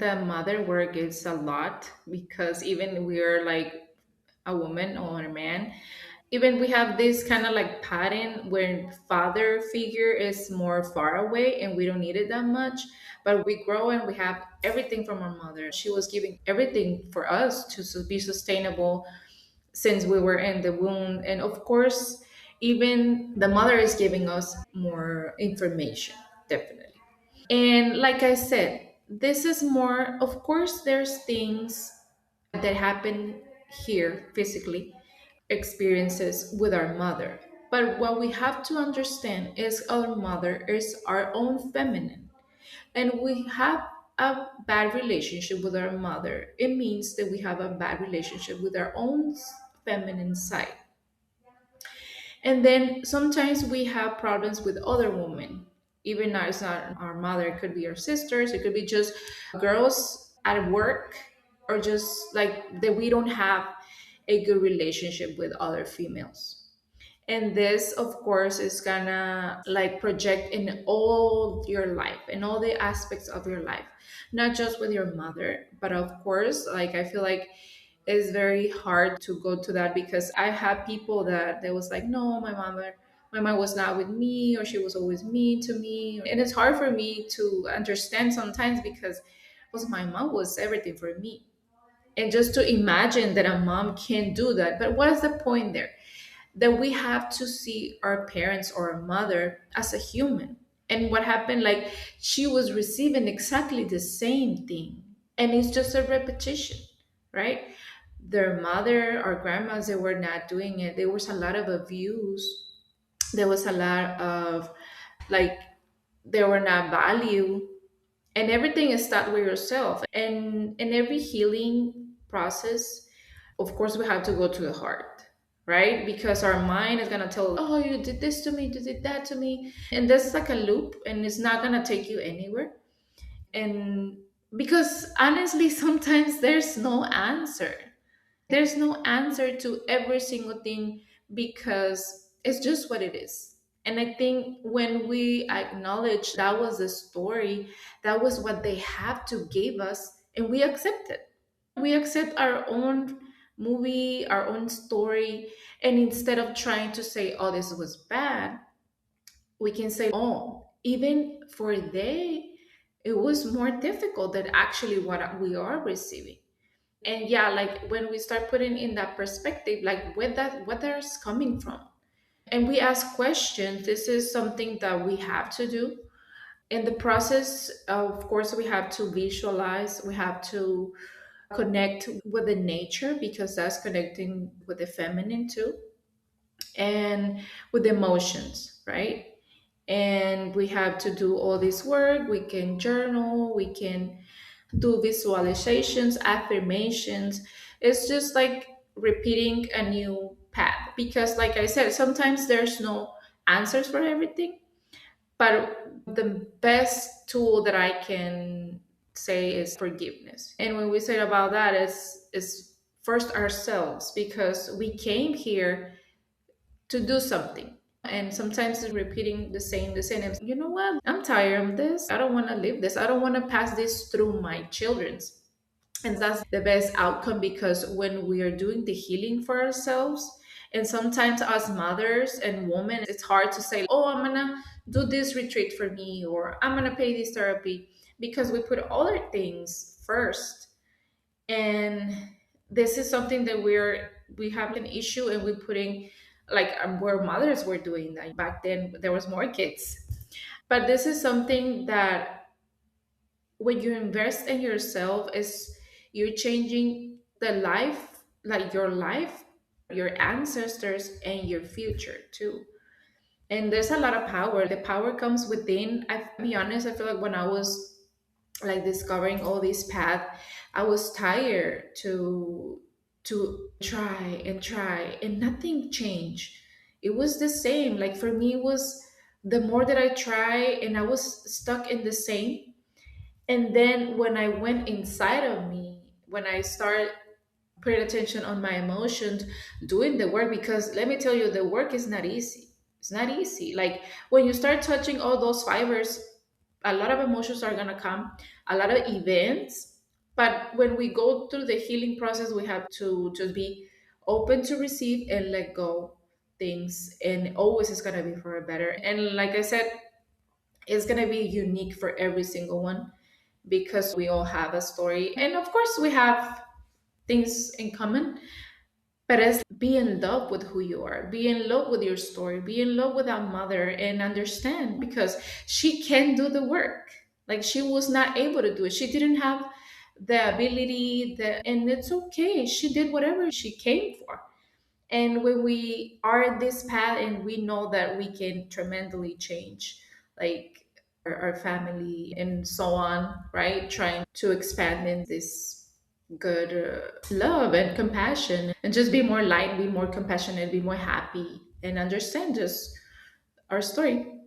The mother work is a lot because even we're like a woman or a man, even we have this kind of like pattern where father figure is more far away and we don't need it that much, but we grow and we have everything from our mother. She was giving everything for us to be sustainable since we were in the womb. And of course, even the mother is giving us more information, definitely. And like I said, this is more, of course, there's things that happen here physically, experiences with our mother. But what we have to understand is our mother is our own feminine. And we have a bad relationship with our mother. It means that we have a bad relationship with our own feminine side. And then sometimes we have problems with other women. Even though it's not our mother, it could be our sisters, it could be just girls at work, or just like that we don't have a good relationship with other females. And this, of course, is gonna like project in all your life, in all the aspects of your life, not just with your mother, but of course, like I feel like it's very hard to go to that because I have people that they was like, no, my mom was not with me, or she was always mean to me. And it's hard for me to understand sometimes because was my mom was everything for me. And just to imagine that a mom can't do that. But what is the point there? That we have to see our parents or our mother as a human. And what happened, like she was receiving exactly the same thing. And it's just a repetition, right? Their mother or grandmas, they were not doing it. There was a lot of abuse. There was a lot of like they were not valued. And everything is start with yourself. And in every healing process, of course we have to go to the heart, right? Because our mind is going to tell, oh, you did this to me, you did that to me, and that's like a loop and it's not going to take you anywhere. And because honestly sometimes there's no answer to every single thing, because it's just what it is. And I think when we acknowledge that was the story, that was what they have to give us, and we accept it. We accept our own movie, our own story, and instead of trying to say, oh, this was bad, we can say, oh, even for they, it was more difficult than actually what we are receiving. And yeah, like when we start putting in that perspective, like where that's coming from, and we ask questions, this is something that we have to do in the process. Of course we have to visualize, we have to connect with the nature, because that's connecting with the feminine too, and with emotions, right? And we have to do all this work. We can journal, we can do visualizations, affirmations. It's just like repeating a new path, because like I said, sometimes there's no answers for everything. But the best tool that I can say is forgiveness. And when we say about that is first ourselves, because we came here to do something. And sometimes it's repeating the same. And you know what? I'm tired of this. I don't want to live this. I don't want to pass this through my children's. And that's the best outcome, because when we are doing the healing for ourselves, and sometimes as mothers and women, it's hard to say, oh, I'm gonna do this retreat for me, or I'm gonna pay this therapy, because we put other things first. And this is something that we have an issue, and we're putting like where mothers were doing that back then. There was more kids, but this is something that when you invest in yourself, is you're changing the life, like your life, your ancestors, and your future too. And there's a lot of power. The power comes within. I be honest, I feel like when I was like discovering all this path, I was tired to try and try, and nothing changed. It was the same. Like for me, it was the more that I try, and I was stuck in the same. And then when I went inside of me, when I started paying attention on my emotions, doing the work, because let me tell you, the work is not easy. It's not easy. Like when you start touching all those fibers, a lot of emotions are gonna come, a lot of events. But when we go through the healing process, we have to just be open to receive and let go things. And always is going to be for a better. And like I said, it's going to be unique for every single one because we all have a story. And of course, we have things in common, but it's be in love with who you are, be in love with your story, be in love with our mother, and understand because she can do the work. Like she was not able to do it. She didn't have the ability, and it's okay. She did whatever she came for. And when we are in this path and we know that we can tremendously change, like our family and so on, right? Trying to expand in this good love and compassion and just be more light, be more compassionate, be more happy, and understand just our story.